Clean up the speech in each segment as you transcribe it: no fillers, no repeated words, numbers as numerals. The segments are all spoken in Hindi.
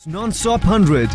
Non-stop 100.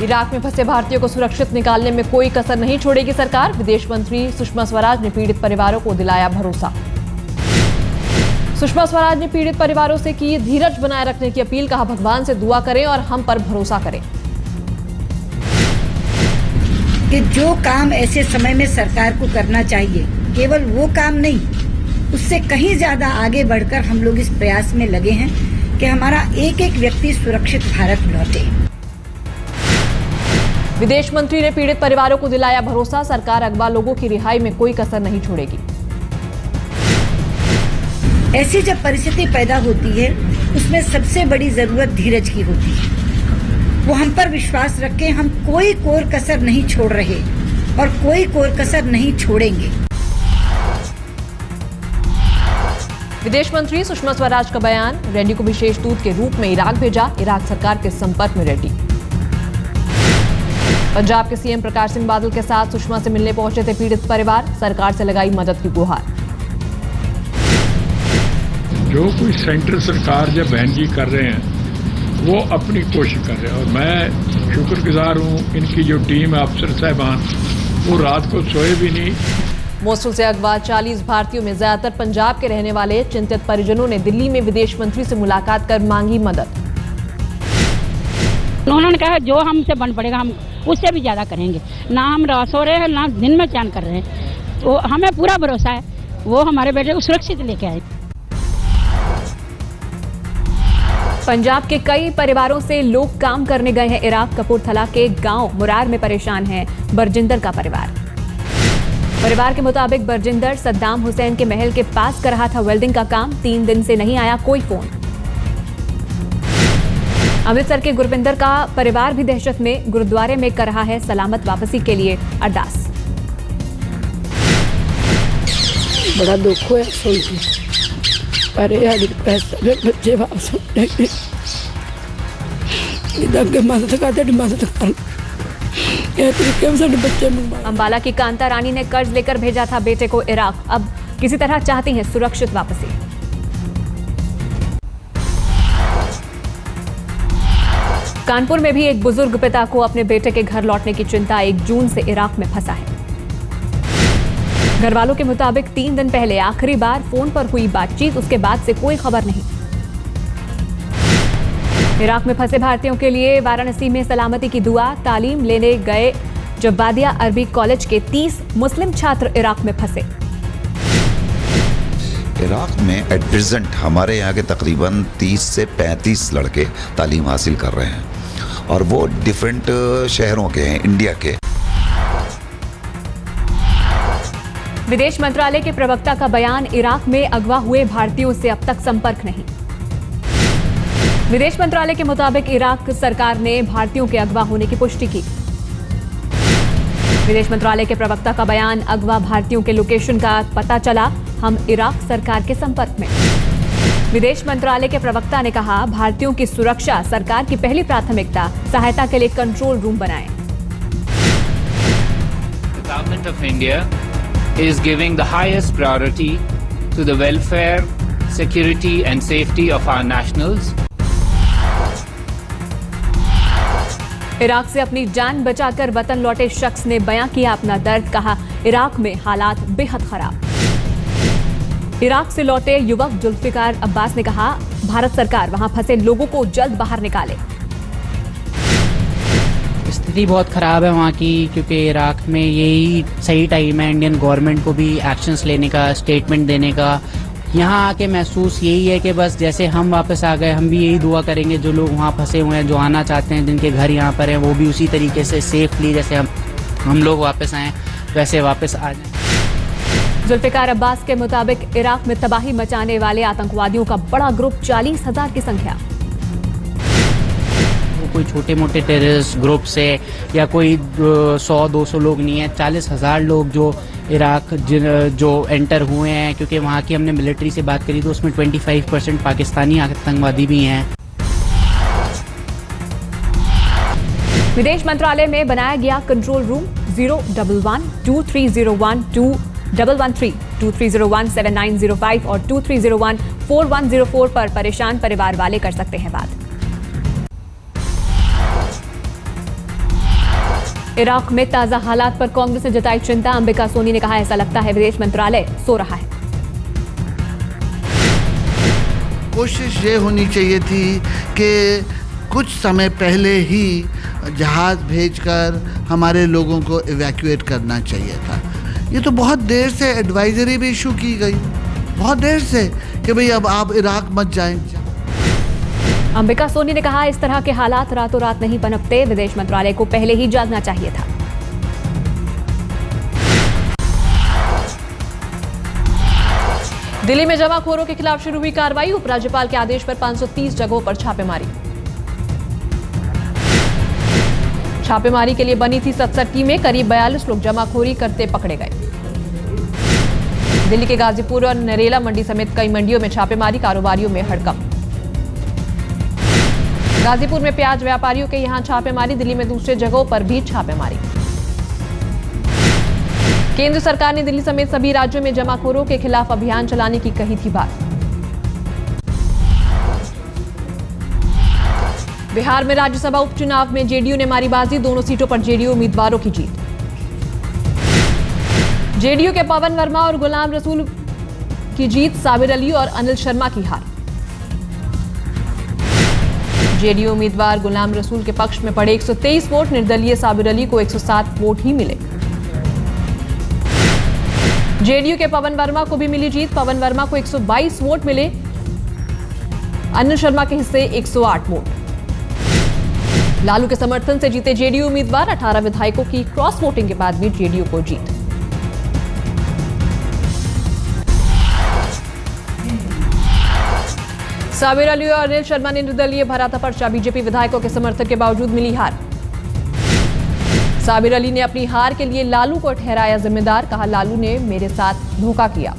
इराक में फंसे भारतीयों को सुरक्षित निकालने में कोई कसर नहीं छोड़ेगी सरकार। विदेश मंत्री सुषमा स्वराज ने पीड़ित परिवारों को दिलाया भरोसा। सुषमा स्वराज ने पीड़ित परिवारों से की धीरज बनाए रखने की अपील। कहा, भगवान से दुआ करें और हम पर भरोसा करें कि जो काम ऐसे समय में सरकार को करना चाहिए, केवल वो काम नहीं, उससे कहीं ज्यादा आगे बढ़कर हम लोग इस प्रयास में लगे हैं कि हमारा एक एक व्यक्ति सुरक्षित भारत लौटे। विदेश मंत्री ने पीड़ित परिवारों को दिलाया भरोसा। सरकार अगवा लोगों की रिहाई में कोई कसर नहीं छोड़ेगी। ऐसी जब परिस्थिति पैदा होती है, उसमें सबसे बड़ी जरूरत धीरज की होती है। वो हम पर विश्वास रखें, हम कोई कोर कसर नहीं छोड़ रहे और कोई कोर कसर नहीं छोड़ेंगे। विदेश मंत्री सुषमा स्वराज का बयान। रेड्डी को विशेष दूत के रूप में इराक भेजा। इराक सरकार के संपर्क में रेड्डी। पंजाब के सीएम प्रकाश सिंह बादल के साथ सुषमा से मिलने पहुंचे थे पीड़ित परिवार। सरकार से लगाई मदद की गुहार। जो कुछ सेंट्रल सरकार या बहन जी कर रहे हैं वो अपनी कोशिश कर रहे हैं और मैं शुक्रगुजार हूँ। इनकी जो टीम है, अफसर साहबान, वो रात को सोए भी नहीं। मोसुल से अगवा 40 भारतीयों में ज्यादातर पंजाब के रहने वाले चिंतित परिजनों ने दिल्ली में विदेश मंत्री से मुलाकात कर मांगी मदद। उन्होंने कहा जो हमसे बन पड़ेगा हम उससे भी ज्यादा करेंगे। ना हम रात सो रहे हैं, ना दिन में चैन कर रहे हैं। तो हमें पूरा भरोसा है वो हमारे बेटे को सुरक्षित लेके आए। पंजाब के कई परिवारों से लोग काम करने गए हैं इराक। कपूरथला के गांव मुरार में परेशान है बरजिंदर का परिवार। परिवार के मुताबिक बरजिंदर सद्दाम हुसैन के महल के पास कर रहा था वेल्डिंग का काम। 3 दिन से नहीं आया कोई फोन। अमृतसर के गुरविंदर का परिवार भी दहशत में गुरुद्वारे में कर रहा है सलामत वापसी के लिए अरदास। बड़ा दुख हुआ सुन के, पर बच्चे वापस मदद कर अंबाला की कांता रानी ने कर्ज लेकर भेजा था बेटे को इराक। अब किसी तरह चाहती हैं सुरक्षित वापसी। कानपुर में भी एक बुजुर्ग पिता को अपने बेटे के घर लौटने की चिंता। 1 जून से इराक में फंसा है। घर वालों के मुताबिक 3 दिन पहले आखिरी बार फोन पर हुई बातचीत, उसके बाद से कोई खबर नहीं। इराक में फंसे भारतीयों के लिए वाराणसी में सलामती की दुआ। तालीम लेने गए जब्बादिया अरबी कॉलेज के 30 मुस्लिम छात्र इराक में फंसे। इराक में एट प्रेजेंट हमारे यहाँ के तकरीबन 30 से 35 लड़के तालीम हासिल कर रहे हैं और वो डिफरेंट शहरों के हैं, इंडिया के। विदेश मंत्रालय के प्रवक्ता का बयान। इराक में अगवा हुए भारतीयों से अब तक संपर्क नहीं। विदेश मंत्रालय के मुताबिक इराक सरकार ने भारतीयों के अगवा होने की पुष्टि की। विदेश मंत्रालय के प्रवक्ता का बयान। अगवा भारतीयों के लोकेशन का पता चला, हम इराक सरकार के संपर्क में। विदेश मंत्रालय के प्रवक्ता ने कहा, भारतीयों की सुरक्षा सरकार की पहली प्राथमिकता। सहायता के लिए कंट्रोल रूम बनाएं। Government of India is giving the highest priority to the welfare, security and safety of our nationals. Iraq से अपनी जान बचाकर वतन लौटे शख्स ने बयां किया अपना दर्द। कहा, इराक में हालात बेहद खराब। इराक से लौटे युवक जुल्फिकार अब्बास ने कहा, भारत सरकार वहां फंसे लोगों को जल्द बाहर निकाले। स्थिति बहुत ख़राब है वहाँ की, क्योंकि इराक में यही सही टाइम है इंडियन गवर्नमेंट को भी एक्शंस लेने का, स्टेटमेंट देने का। यहाँ आके महसूस यही है कि बस जैसे हम वापस आ गए, हम भी यही दुआ करेंगे जो लोग वहाँ फंसे हुए हैं, जो आना चाहते हैं, जिनके घर यहाँ पर हैं, वो भी उसी तरीके से सेफली जैसे हम लोग वापस आएँ वैसे वापस आ जाएँ। जुल्फिकार अब्बास के मुताबिक इराक में तबाही मचाने वाले आतंकवादियों का बड़ा ग्रुप 40,000 की संख्या। कोई छोटे मोटे टेररिस्ट ग्रुप से या कोई 100-200 लोग नहीं है, 40,000 लोग जो इराक जो एंटर हुए हैं। क्योंकि वहाँ की हमने मिलिट्री से बात करी तो उसमें 25% पाकिस्तानी आतंकवादी भी हैं। विदेश मंत्रालय में बनाया गया कंट्रोल रूम। 011-2301-2 113-2301-7905 और 2301-4104 पर परेशान परिवार वाले कर सकते हैं बात। इराक में ताजा हालात पर कांग्रेस ने जताई चिंता। अंबिका सोनी ने कहा, ऐसा लगता है विदेश मंत्रालय सो रहा है। कोशिश ये होनी चाहिए थी कि कुछ समय पहले ही जहाज भेजकर हमारे लोगों को इवैक्यूएट करना चाहिए था। ये तो बहुत देर से एडवाइजरी भी इशू की गई, बहुत देर से, कि भाई अब आप इराक मत जाएं। अंबिका सोनी ने कहा, इस तरह के हालात रातों रात नहीं पनपते, विदेश मंत्रालय को पहले ही जागना चाहिए था। दिल्ली में जमाखोरों के खिलाफ शुरू हुई कार्रवाई। उपराज्यपाल के आदेश पर 530 जगहों पर छापेमारी। छापेमारी के लिए बनी थी 67 टीमें। करीब 42 लोग जमाखोरी करते पकड़े गए। दिल्ली के गाजीपुर और नरेला मंडी समेत कई मंडियों में छापेमारी, कारोबारियों में हड़कंप। गाजीपुर में प्याज व्यापारियों के यहां छापेमारी, दिल्ली में दूसरे जगहों पर भी छापेमारी। केंद्र सरकार ने दिल्ली समेत सभी राज्यों में जमाखोरों के खिलाफ अभियान चलाने की कही थी बात। बिहार में राज्यसभा उपचुनाव में जेडीयू ने मारी बाजी, दोनों सीटों पर जेडीयू उम्मीदवारों की जीत। जेडीयू के पवन वर्मा और गुलाम रसूल की जीत, साबिर अली और अनिल शर्मा की हार। जेडीयू उम्मीदवार गुलाम रसूल के पक्ष में पड़े 123 वोट, निर्दलीय साबिर अली को 107 वोट ही मिले। जेडीयू के पवन वर्मा को भी मिली जीत, पवन वर्मा को 122 वोट मिले, अनिल शर्मा के हिस्से 108 वोट। लालू के समर्थन से जीते जेडीयू उम्मीदवार, 18 विधायकों की क्रॉस वोटिंग के बाद भी जेडीयू को जीत। साबिर अली और अनिल शर्मा ने निर्दलीय भरा था पर्चा, बीजेपी विधायकों के समर्थन के बावजूद मिली हार। साबिर अली ने अपनी हार के लिए लालू को ठहराया जिम्मेदार, कहा लालू ने मेरे साथ धोखा किया।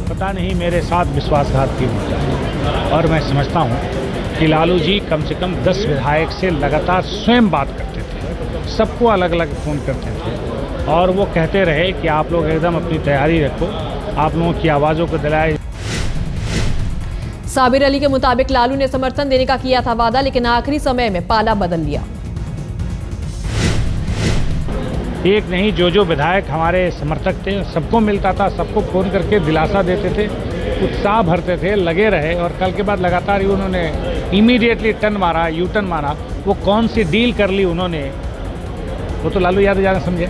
पता नहीं मेरे साथ विश्वासघात क्यों हो जाए, और मैं समझता हूं कि लालू जी कम से कम 10 विधायक से लगातार स्वयं बात करते थे, सबको अलग अलग फोन करते थे, और वो कहते रहे कि आप लोग एकदम अपनी तैयारी रखो, आप लोगों की आवाज़ों को दिलाए। साबिर अली के मुताबिक लालू ने समर्थन देने का किया था वादा, लेकिन आखिरी समय में पाला बदल लिया। एक नहीं, जो विधायक हमारे समर्थक थे सबको मिलता था, सबको फोन करके दिलासा देते थे, उत्साह भरते थे, लगे रहे, और कल के बाद लगातार ही उन्होंने इमीडिएटली टर्न मारा, यू टर्न मारा। वो कौन सी डील कर ली उन्होंने, वो तो लालू यादव जाने समझे।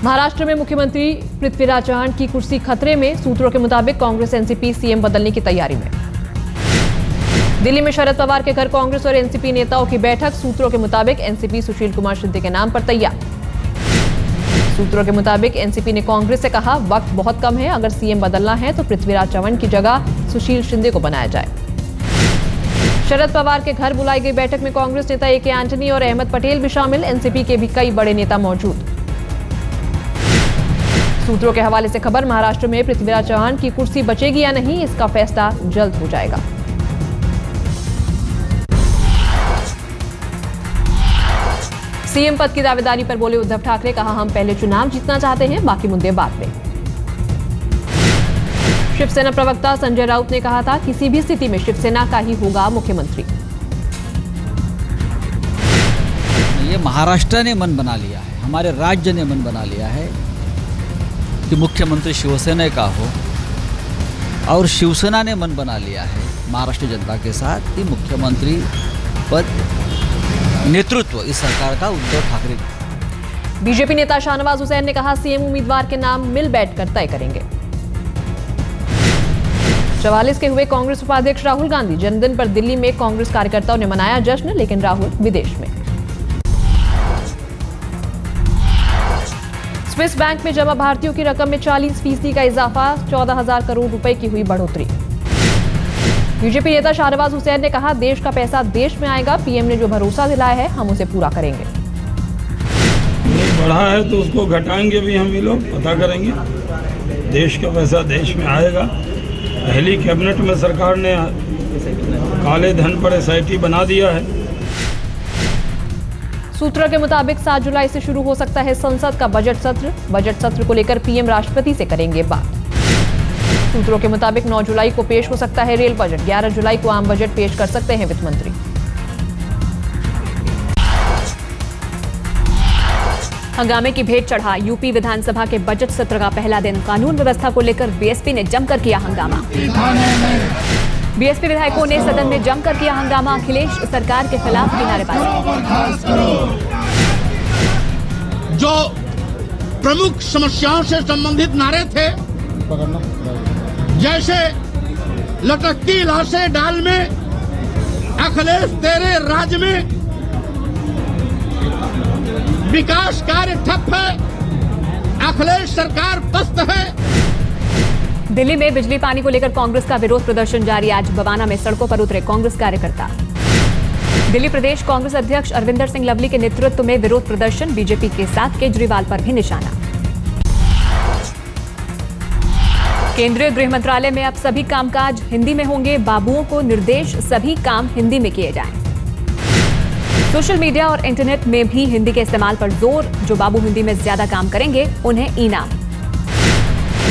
महाराष्ट्र में मुख्यमंत्री पृथ्वीराज चव्हाण की कुर्सी खतरे में, सूत्रों के मुताबिक कांग्रेस एनसीपी सीएम बदलने की तैयारी में। दिल्ली में शरद पवार के घर कांग्रेस और एनसीपी नेताओं की बैठक, सूत्रों के मुताबिक एनसीपी सुशील कुमार शिंदे के नाम पर तैयार। सूत्रों के मुताबिक एनसीपी ने कांग्रेस से कहा, वक्त बहुत कम है, अगर सीएम बदलना है तो पृथ्वीराज चव्हाण की जगह सुशील शिंदे को बनाया जाए। शरद पवार के घर बुलाई गई बैठक में कांग्रेस नेता ए.के. एंटनी और अहमद पटेल भी शामिल, एनसीपी के भी कई बड़े नेता मौजूद। सूत्रों के हवाले से खबर, महाराष्ट्र में पृथ्वीराज चव्हाण की कुर्सी बचेगी या नहीं, इसका फैसला जल्द हो जाएगा। सीएम पद की दावेदारी पर बोले उद्धव ठाकरे, कहा हम पहले चुनाव जीतना चाहते हैं, बाकी मुद्दे बाद में। शिवसेना प्रवक्ता संजय राउत ने कहा था, किसी भी स्थिति में शिवसेना का ही होगा मुख्यमंत्री। ये महाराष्ट्र ने मन बना लिया है, हमारे राज्य ने मन बना लिया है कि मुख्यमंत्री शिवसेना का हो, और शिवसेना ने मन बना लिया है महाराष्ट्र जनता के साथ कि मुख्यमंत्री पद नेतृत्व इस सरकार का उद्धव ठाकरे। बीजेपी नेता शाहनवाज हुसैन ने कहा, सीएम उम्मीदवार के नाम मिल बैठकर तय करेंगे। 44 के हुए कांग्रेस उपाध्यक्ष राहुल गांधी जन्मदिन पर दिल्ली में कांग्रेस कार्यकर्ताओं ने मनाया जश्न, लेकिन राहुल विदेश में। स्विस बैंक में जमा भारतीयों की रकम में 40% का इजाफा, 14,000 करोड़ रुपए की हुई बढ़ोतरी। बीजेपी नेता शाहनवाज हुसैन ने कहा, देश का पैसा देश में आएगा, पीएम ने जो भरोसा दिलाया है हम उसे पूरा करेंगे। बढ़ा है तो उसको घटाएंगे भी, हम ये लोग पता करेंगे। देश का पैसा देश में आएगा। पहली कैबिनेट में सरकार ने काले धन पर SIT बना दिया है। सूत्रों के मुताबिक 7 जुलाई से शुरू हो सकता है संसद का बजट सत्र। बजट सत्र को लेकर पीएम राष्ट्रपति से करेंगे बात। सूत्रों के मुताबिक 9 जुलाई को पेश हो सकता है रेल बजट। 11 जुलाई को आम बजट पेश कर सकते हैं वित्त मंत्री। हंगामे की भेंट चढ़ा यूपी विधानसभा के बजट सत्र का पहला दिन। कानून व्यवस्था को लेकर बीएसपी ने जमकर किया हंगामा। बीएसपी विधायकों ने सदन में जमकर किया हंगामा। अखिलेश सरकार के खिलाफ की नारेबाजी। जो प्रमुख समस्याओं से संबंधित नारे थे, जैसे लटकती लाशें डाल में, अखिलेश तेरे राज में, विकास कार्य ठप है, अखिलेश सरकार पस्त है। दिल्ली में बिजली पानी को लेकर कांग्रेस का विरोध प्रदर्शन जारी। आज बवाना में सड़कों पर उतरे कांग्रेस कार्यकर्ता। दिल्ली प्रदेश कांग्रेस अध्यक्ष अरविंदर सिंह लवली के नेतृत्व में विरोध प्रदर्शन। बीजेपी के साथ केजरीवाल पर भी निशाना। केंद्रीय गृह मंत्रालय में अब सभी कामकाज हिंदी में होंगे। बाबुओं को निर्देश, सभी काम हिंदी में किए जाएं। सोशल मीडिया और इंटरनेट में भी हिंदी के इस्तेमाल पर जोर। जो बाबू हिंदी में ज्यादा काम करेंगे उन्हें इनाम।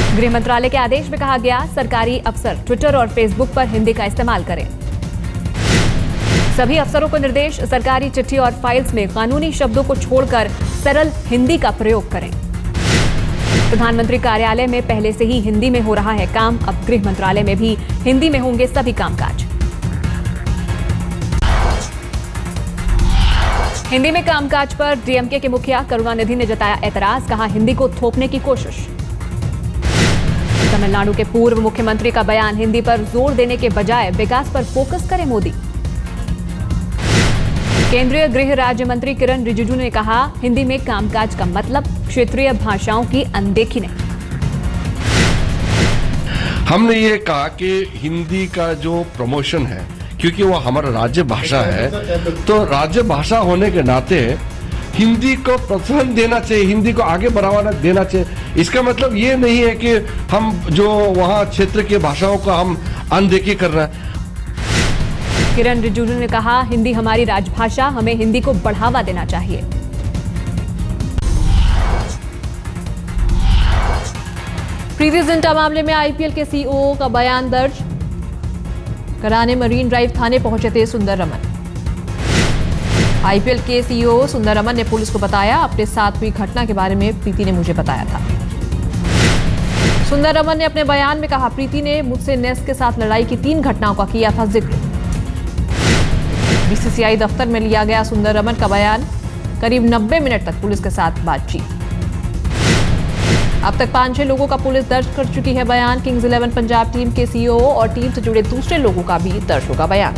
गृह मंत्रालय के आदेश में कहा गया, सरकारी अफसर ट्विटर और फेसबुक पर हिंदी का इस्तेमाल करें। सभी अफसरों को निर्देश, सरकारी चिट्ठी और फाइल्स में कानूनी शब्दों को छोड़कर सरल हिंदी का प्रयोग करें। प्रधानमंत्री कार्यालय में पहले से ही हिंदी में हो रहा है काम। अब गृह मंत्रालय में भी हिंदी में होंगे सभी कामकाज। हिंदी में कामकाज पर डीएमके के मुखिया करुणानिधि ने जताया एतराज। कहा, हिंदी को थोपने की कोशिश। तमिलनाडु के पूर्व मुख्यमंत्री का बयान, हिंदी पर जोर देने के बजाय विकास पर फोकस करे मोदी। केंद्रीय गृह राज्य मंत्री किरण रिजिजू ने कहा, हिंदी में कामकाज का मतलब क्षेत्रीय भाषाओं की अनदेखी नहीं। हमने ये कहा कि हिंदी का जो प्रमोशन है, क्योंकि वो हमारा राज्य भाषा है, तो राज्य भाषा होने के नाते हिंदी को प्रोत्साहन देना चाहिए, हिंदी को आगे बढ़ावा देना चाहिए। इसका मतलब ये नहीं है कि हम जो वहाँ क्षेत्र की भाषाओं को हम अनदेखी कर रहे हैं। किरण रिजिजू ने कहा, हिंदी हमारी राजभाषा, हमें हिंदी को बढ़ावा देना चाहिए। प्रीति जिंटा मामले में आईपीएल के सीईओ का बयान दर्ज कराने मरीन ड्राइव थाने पहुंचे थे सुंदर रमन। आईपीएल के सीईओ सुंदर रमन ने पुलिस को बताया, अपने साथ हुई घटना के बारे में प्रीति ने मुझे बताया था। सुंदर रमन ने अपने बयान में कहा, प्रीति ने मुझसे नेस के साथ लड़ाई की 3 घटनाओं का किया था जिक्र। बीसीसीआई दफ्तर में लिया गया सुंदर रमन का बयान। करीब 90 मिनट तक पुलिस के साथ बातचीत। अब तक 5-6 लोगों का पुलिस दर्ज कर चुकी है बयान। किंग्स 11 पंजाब टीम के सीईओ और टीम से जुड़े दूसरे लोगों का भी दर्ज होगा बयान।